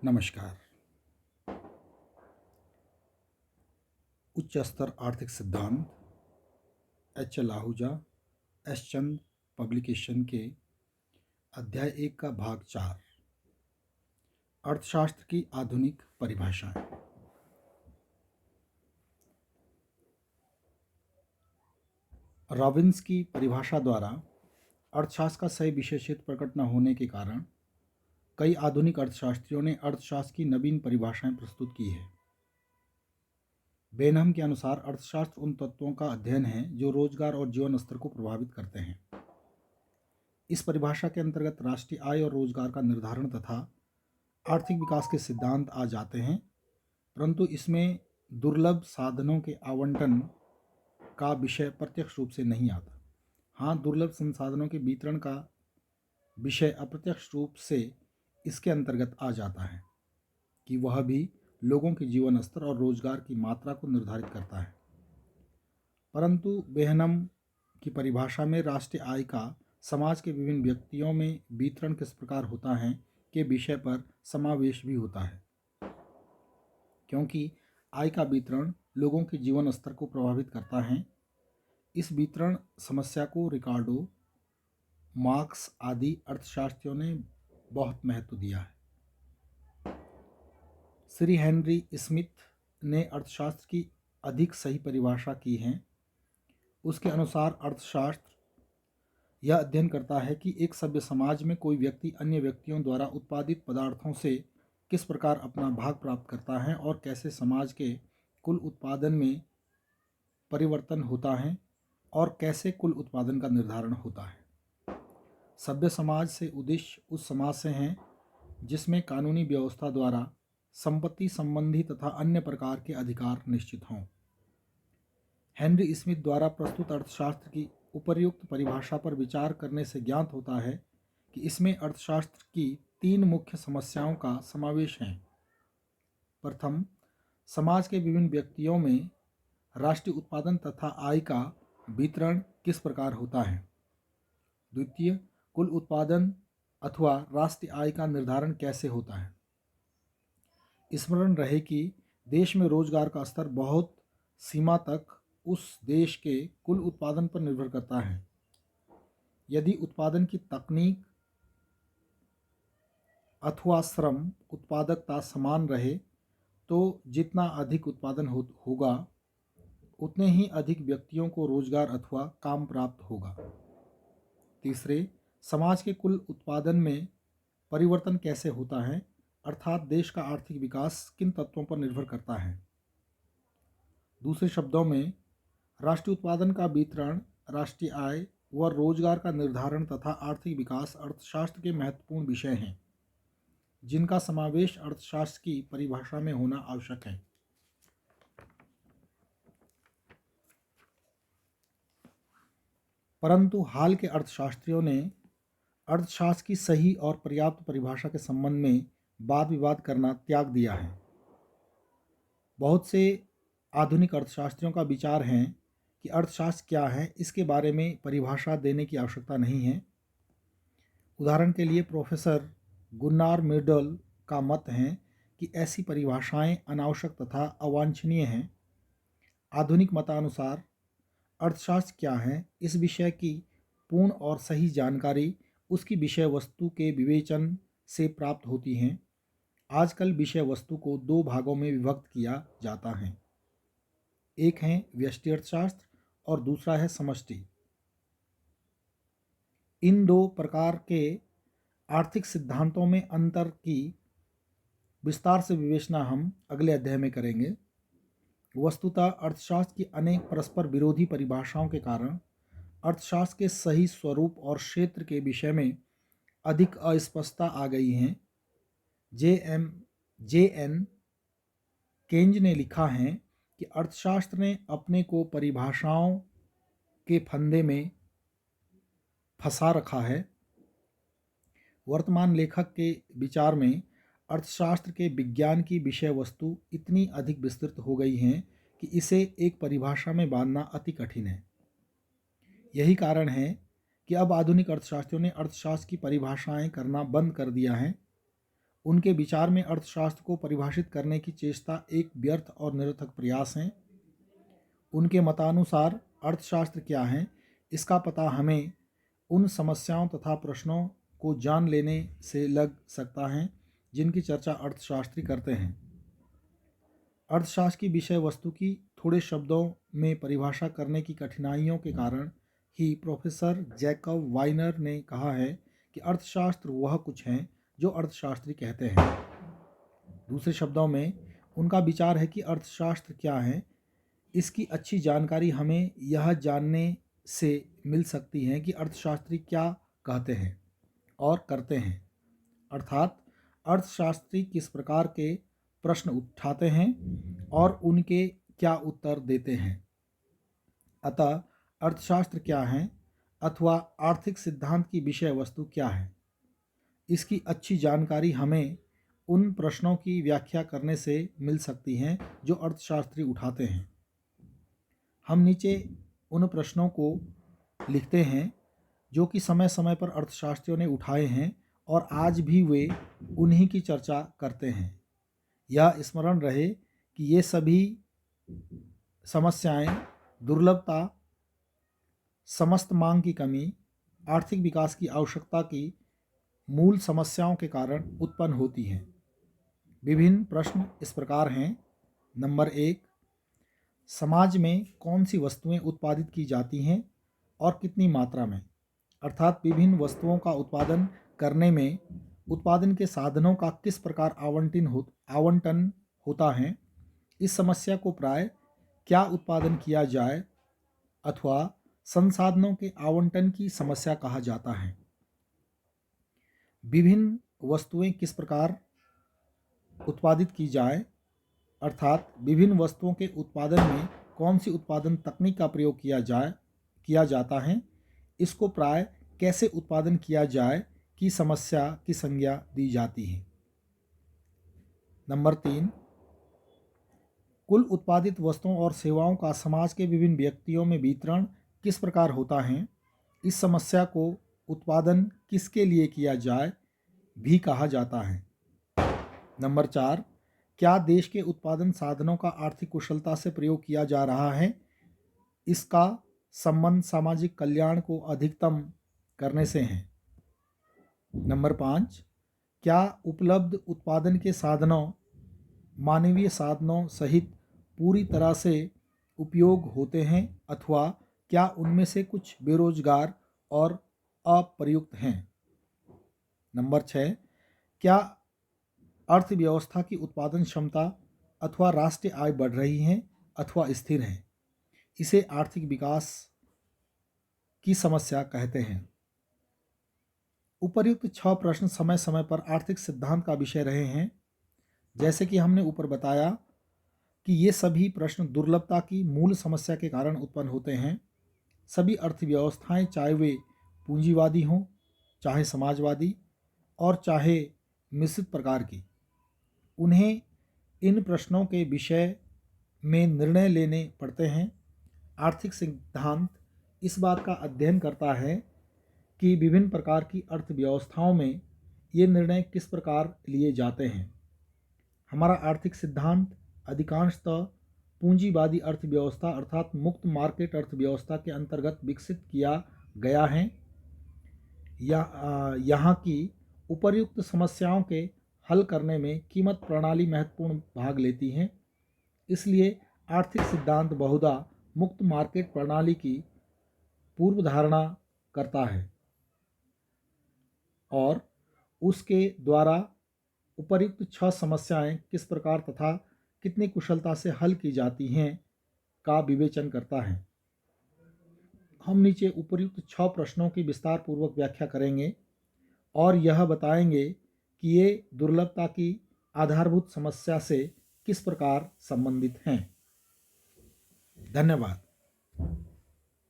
नमस्कार। उच्च स्तर आर्थिक सिद्धांत एच एल आहूजा एस चंद पब्लिकेशन के अध्याय 1 का भाग 4 अर्थशास्त्र की आधुनिक परिभाषाएं। रॉबिन्स की परिभाषा द्वारा अर्थशास्त्र का सही विषय क्षेत्र प्रकट न होने के कारण कई आधुनिक अर्थशास्त्रियों ने अर्थशास्त्र की नवीन परिभाषाएं प्रस्तुत की है। बेनहम के अनुसार अर्थशास्त्र उन तत्वों का अध्ययन है जो रोजगार और जीवन स्तर को प्रभावित करते हैं। इस परिभाषा के अंतर्गत राष्ट्रीय आय और रोजगार का निर्धारण तथा आर्थिक विकास के सिद्धांत आ जाते हैं, परंतु इसमें दुर्लभ साधनों के आवंटन का विषय प्रत्यक्ष रूप से नहीं आता। हाँ, दुर्लभ संसाधनों के वितरण का विषय अप्रत्यक्ष रूप से इसके अंतर्गत आ जाता है कि वह भी लोगों के जीवन स्तर और रोजगार की मात्रा को निर्धारित करता है। परंतु बेहनम की परिभाषा में राष्ट्रीय आय का समाज के विभिन्न व्यक्तियों में वितरण किस प्रकार होता है के विषय पर समावेश भी होता है, क्योंकि आय का वितरण लोगों के जीवन स्तर को प्रभावित करता है। इस वितरण समस्या को रिकार्डो, मार्क्स आदि अर्थशास्त्रियों ने बहुत महत्व दिया है। श्री हेनरी स्मिथ ने अर्थशास्त्र की अधिक सही परिभाषा की है। उसके अनुसार अर्थशास्त्र यह अध्ययन करता है कि एक सभ्य समाज में कोई व्यक्ति अन्य व्यक्तियों द्वारा उत्पादित पदार्थों से किस प्रकार अपना भाग प्राप्त करता है और कैसे समाज के कुल उत्पादन में परिवर्तन होता है और कैसे कुल उत्पादन का निर्धारण होता है। सभ्य समाज से उद्देश्य उस समाज से हैं जिसमें कानूनी व्यवस्था द्वारा संपत्ति संबंधी तथा अन्य प्रकार के अधिकार निश्चित हों। हेनरी स्मिथ द्वारा प्रस्तुत अर्थशास्त्र की उपर्युक्त परिभाषा पर विचार करने से ज्ञात होता है कि इसमें अर्थशास्त्र की 3 मुख्य समस्याओं का समावेश है। प्रथम, समाज के विभिन्न व्यक्तियों में राष्ट्रीय उत्पादन तथा आय का वितरण किस प्रकार होता है। द्वितीय, कुल उत्पादन अथवा राष्ट्रीय आय का निर्धारण कैसे होता है। स्मरण रहे कि देश में रोजगार का स्तर बहुत सीमा तक उस देश के कुल उत्पादन पर निर्भर करता है। यदि उत्पादन की तकनीक अथवा श्रम उत्पादकता समान रहे तो जितना अधिक उत्पादन होगा उतने ही अधिक व्यक्तियों को रोजगार अथवा काम प्राप्त होगा। तीसरे, समाज के कुल उत्पादन में परिवर्तन कैसे होता है, अर्थात देश का आर्थिक विकास किन तत्वों पर निर्भर करता है। दूसरे शब्दों में, राष्ट्रीय उत्पादन का वितरण, राष्ट्रीय आय व रोजगार का निर्धारण तथा आर्थिक विकास अर्थशास्त्र के महत्वपूर्ण विषय हैं, जिनका समावेश अर्थशास्त्र की परिभाषा में होना आवश्यक है। परंतु हाल के अर्थशास्त्रियों ने अर्थशास्त्र की सही और पर्याप्त परिभाषा के संबंध में वाद विवाद करना त्याग दिया है। बहुत से आधुनिक अर्थशास्त्रियों का विचार है कि अर्थशास्त्र क्या है इसके बारे में परिभाषा देने की आवश्यकता नहीं है। उदाहरण के लिए प्रोफेसर गुन्नार मिर्डल का मत है कि ऐसी परिभाषाएं अनावश्यक तथा अवांछनीय हैं। आधुनिक मतानुसार अर्थशास्त्र क्या है इस विषय की पूर्ण और सही जानकारी उसकी विषय वस्तु के विवेचन से प्राप्त होती हैं। आजकल विषय वस्तु को 2 भागों में विभक्त किया जाता है, एक है व्यष्टि अर्थशास्त्र और दूसरा है समष्टि। इन 2 प्रकार के आर्थिक सिद्धांतों में अंतर की विस्तार से विवेचना हम अगले अध्याय में करेंगे। वस्तुतः अर्थशास्त्र की अनेक परस्पर विरोधी परिभाषाओं के कारण अर्थशास्त्र के सही स्वरूप और क्षेत्र के विषय में अधिक अस्पष्टता आ गई है। जे.एन. केन्ज ने लिखा है कि अर्थशास्त्र ने अपने को परिभाषाओं के फंदे में फंसा रखा है। वर्तमान लेखक के विचार में अर्थशास्त्र के विज्ञान की विषय वस्तु इतनी अधिक विस्तृत हो गई है कि इसे एक परिभाषा में बांधना अति कठिन है। यही कारण है कि अब आधुनिक अर्थशास्त्रियों ने अर्थशास्त्र की परिभाषाएं करना बंद कर दिया है। उनके विचार में अर्थशास्त्र को परिभाषित करने की चेष्टा एक व्यर्थ और निरर्थक प्रयास है। उनके मतानुसार अर्थशास्त्र क्या है, इसका पता हमें उन समस्याओं तथा प्रश्नों को जान लेने से लग सकता है जिनकी चर्चा अर्थशास्त्री करते हैं। अर्थशास्त्र की विषय वस्तु की थोड़े शब्दों में परिभाषा करने की कठिनाइयों के कारण ही प्रोफेसर जैकब वाइनर ने कहा है कि अर्थशास्त्र वह कुछ है जो अर्थशास्त्री कहते हैं। दूसरे शब्दों में उनका विचार है कि अर्थशास्त्र क्या है, इसकी अच्छी जानकारी हमें यह जानने से मिल सकती है कि अर्थशास्त्री क्या कहते हैं और करते हैं, अर्थात अर्थशास्त्री किस प्रकार के प्रश्न उठाते हैं और उनके क्या उत्तर देते हैं। अतः अर्थशास्त्र क्या है अथवा आर्थिक सिद्धांत की विषय वस्तु क्या है, इसकी अच्छी जानकारी हमें उन प्रश्नों की व्याख्या करने से मिल सकती है जो अर्थशास्त्री उठाते हैं। हम नीचे उन प्रश्नों को लिखते हैं जो कि समय समय पर अर्थशास्त्रियों ने उठाए हैं और आज भी वे उन्हीं की चर्चा करते हैं। यह स्मरण रहे कि ये सभी समस्याएं दुर्लभता, समस्त मांग की कमी, आर्थिक विकास की आवश्यकता की मूल समस्याओं के कारण उत्पन्न होती हैं। विभिन्न प्रश्न इस प्रकार हैं। नंबर 1, समाज में कौन सी वस्तुएं उत्पादित की जाती हैं और कितनी मात्रा में, अर्थात विभिन्न वस्तुओं का उत्पादन करने में उत्पादन के साधनों का किस प्रकार आवंटन होता है। इस समस्या को प्राय क्या उत्पादन किया जाए अथवा संसाधनों के आवंटन की समस्या कहा जाता है। विभिन्न वस्तुएं किस प्रकार उत्पादित की जाए, अर्थात विभिन्न वस्तुओं के उत्पादन में कौन सी उत्पादन तकनीक का प्रयोग किया जाता है, इसको प्राय कैसे उत्पादन किया जाए की समस्या की संज्ञा दी जाती है। नंबर 3, कुल उत्पादित वस्तुओं और सेवाओं का समाज के विभिन्न व्यक्तियों में वितरण किस प्रकार होता है, इस समस्या को उत्पादन किसके लिए किया जाए भी कहा जाता है। नंबर 4, क्या देश के उत्पादन साधनों का आर्थिक कुशलता से प्रयोग किया जा रहा है, इसका संबंध सामाजिक कल्याण को अधिकतम करने से है। नंबर 5, क्या उपलब्ध उत्पादन के साधनों मानवीय साधनों सहित पूरी तरह से उपयोग होते हैं अथवा क्या उनमें से कुछ बेरोजगार और अप्रयुक्त हैं। नंबर 6, क्या अर्थव्यवस्था की उत्पादन क्षमता अथवा राष्ट्रीय आय बढ़ रही है अथवा स्थिर है, इसे आर्थिक विकास की समस्या कहते हैं। उपर्युक्त 6 प्रश्न समय समय पर आर्थिक सिद्धांत का विषय रहे हैं। जैसे कि हमने ऊपर बताया कि ये सभी प्रश्न दुर्लभता की मूल समस्या के कारण उत्पन्न होते हैं। सभी अर्थव्यवस्थाएं, चाहे वे पूंजीवादी हों, चाहे समाजवादी और चाहे मिश्रित प्रकार की, उन्हें इन प्रश्नों के विषय में निर्णय लेने पड़ते हैं। आर्थिक सिद्धांत इस बात का अध्ययन करता है कि विभिन्न प्रकार की अर्थव्यवस्थाओं में ये निर्णय किस प्रकार लिए जाते हैं। हमारा आर्थिक सिद्धांत अधिकांशतः पूंजीवादी अर्थव्यवस्था अर्थात मुक्त मार्केट अर्थव्यवस्था के अंतर्गत विकसित किया गया है। यहाँ की उपर्युक्त समस्याओं के हल करने में कीमत प्रणाली महत्वपूर्ण भाग लेती है। इसलिए आर्थिक सिद्धांत बहुधा मुक्त मार्केट प्रणाली की पूर्व धारणा करता है और उसके द्वारा उपर्युक्त 6 समस्याएं किस प्रकार तथा कितनी कुशलता से हल की जाती हैं का विवेचन करता है। हम नीचे उपर्युक्त 6 प्रश्नों की विस्तार पूर्वक व्याख्या करेंगे और यह बताएंगे कि ये दुर्लभता की आधारभूत समस्या से किस प्रकार संबंधित हैं। धन्यवाद।